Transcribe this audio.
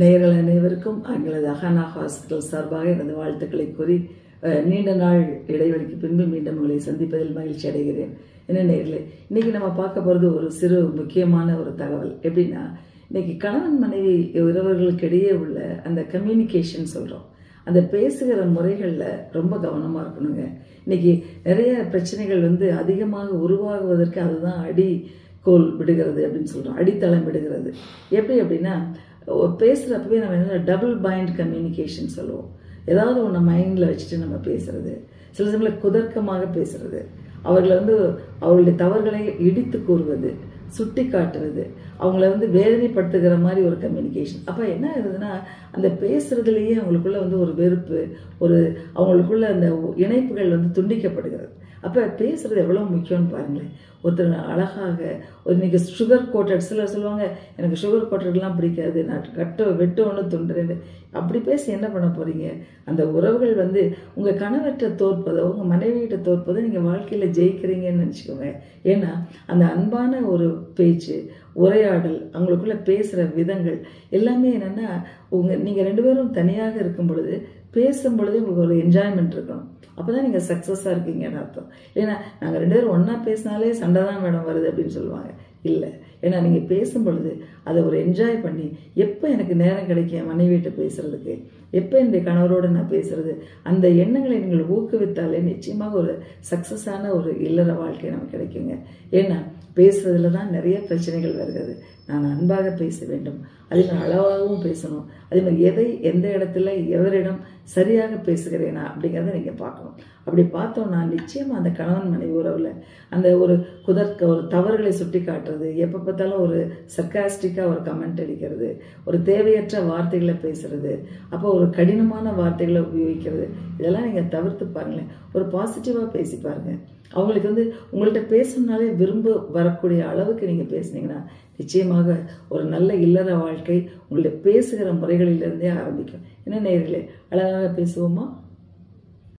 நேயர்கள் அனைவருக்கும் எங்களது அஹானா ஹாஸ்பிட்டல் சார்பாக எனது வாழ்த்துக்களை கூறி நீண்ட நாள் இடைவெளிக்கு பின்பு மீண்டும் உங்களை சந்திப்பதில் மகிழ்ச்சி அடைகிறேன். என்ன நேயர்களே, இன்னைக்கு நம்ம பார்க்க போகிறது ஒரு சிறு முக்கியமான ஒரு தகவல். எப்படின்னா, இன்னைக்கு கணவன் மனைவி உறவுகளுக்கு இடையே உள்ள அந்த கம்யூனிகேஷன் சொல்கிறோம், அந்த பேசுகிற முறைகளில் ரொம்ப கவனமாக இருக்கணுங்க. இன்னைக்கு நிறைய பிரச்சனைகள் அதிகமாக உருவாகுவதற்கு அதுதான் அடிக்கோல் விடுகிறது அப்படின்னு சொல்கிறோம், அடித்தளம் விடுகிறது. எப்படி அப்படின்னா, பேசுகிறப்பவே நம்ம என்ன டபுள் பைண்ட் கம்யூனிகேஷன் சொல்லுவோம். ஏதாவது ஒன்று மைண்டில் வச்சுட்டு நம்ம பேசுறது, சில சமயம் குதர்க்கமாக பேசுறது, அவர்களை அவர்களுடைய தவறுகளை இடித்து கூறுவது, சுட்டி காட்டுறது, அவங்கள வேதனைப்படுத்துகிற மாதிரி ஒரு கம்யூனிகேஷன். அப்போ என்ன ஆகுதுன்னா, அந்த பேசுறதுலேயே அவங்களுக்குள்ள ஒரு வெறுப்பு, அவங்களுக்குள்ள அந்த இணைப்புகள் துண்டிக்கப்படுகிறது. அப்போ பேசுறது எவ்வளோ முக்கியம்னு பாருங்களேன். ஒருத்தர் அழகாக இன்னைக்கு சுகர் கோட்டட், சிலர் சொல்லுவாங்க எனக்கு சுகர் கோட்டட்லாம் பிடிக்காது, நான் வெட்டு ஒன்று துண்டுறேன்னு. அப்படி பேசி என்ன பண்ண போறீங்க? அந்த உறவுகள் உங்கள் கணவர்கிட்ட தோற்பதோ உங்கள் மனைவிகிட்ட தோற்பதோ நீங்கள் வாழ்க்கையில் ஜெயிக்கிறீங்கன்னு நினச்சிக்கோங்க. ஏன்னா அந்த அன்பான ஒரு பேச்சு, உரையாடல், அவங்களுக்குள்ள பேசுகிற விதங்கள் எல்லாமே என்னென்னா, நீங்கள் ரெண்டு பேரும் தனியாக இருக்கும் பொழுது பேசும் பொழுதே உங்களுக்கு ஒரு என்ஜாய்மெண்ட் இருக்கணும். அப்போ தான் நீங்கள் சக்ஸஸாக இருக்கீங்கன்னு அர்த்தம். ஏன்னா நாங்கள் ரெண்டு பேரும் ஒன்றா பேசினாலே சண்டை தான் மேடம் வருது அப்படின்னு சொல்லுவாங்க. இல்லை, ஏன்னா நீங்கள் பேசும் பொழுது அதை ஒரு என்ஜாய் பண்ணி, எப்போ எனக்கு நேரம் கிடைக்கும் மனைவியிட்ட பேசுறதுக்கு, எப்போ என்னுடைய கணவரோடு நான் பேசுறது, அந்த எண்ணங்களை நீங்கள் ஊக்குவித்தாலே நிச்சயமாக ஒரு சக்ஸஸான ஒரு இல்லற வாழ்க்கை நமக்கு கிடைக்குங்க. ஏன்னா பேசுறதுல தான் நிறைய பிரச்சனைகள் வருகிறது. நான் அன்பாக பேச வேண்டும், அதே மாதிரி அளவாகவும் பேசணும், அதே மாதிரி எதை எந்த இடத்துல எவரிடம் சரியாக பேசுகிறேனா அப்படிங்கிறத நீங்கள் பார்க்கணும். அப்படி பார்த்தோம்னா நிச்சயமாக அந்த கணவன் மனைவி உறவில் அந்த ஒரு ஒரு தவறுகளை சுட்டி காட்டுறது, எப்போ பார்த்தாலும் ஒரு சர்க்காஸ்டிக்காக ஒரு கமெண்ட் அடிக்கிறது, ஒரு தேவையற்ற வார்த்தைகளை பேசுறது, அப்போ ஒரு கடினமான வார்த்தைகளை உபயோகிக்கிறது, இதெல்லாம் நீங்கள் தவிர்த்து பாருங்களேன். ஒரு பாசிட்டிவாக பேசி பாருங்கள். அவங்களுக்கு உங்கள்கிட்ட பேசணுனாலே விரும்ப வரக்கூடிய அளவுக்கு நீங்கள் பேசுனீங்கன்னா நிச்சயமாக ஒரு நல்ல இல்லற வாழ்க்கை உங்களுடைய பேசுகிற முறைகளிலிருந்தே ஆரம்பிக்கும். என்ன நேயர்களே, அழகாக பேசுவோமா?